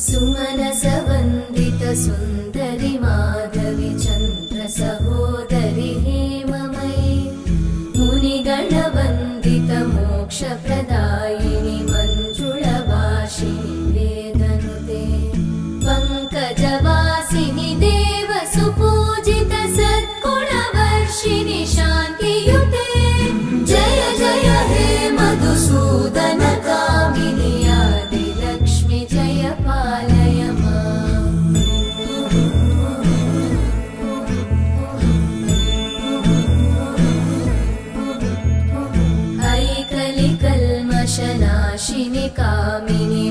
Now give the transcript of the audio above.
सुमनसवन्दित सुन्दरि माधवि चन्द्र सहोदरि हेममयि मुनिगणवन्दित मोक्षप्रदायिनि मञ्जुळभाषिणि वेदनुते पङ्कजवासिनि देवसुपूजित सद्गुणवर्षिणि शान्तियुते जय जय हे मधुसूदन कामिनि आदिलक्ष्मि जय पालय माम्। ऐकलिकल्मषनाशिनि कामिनि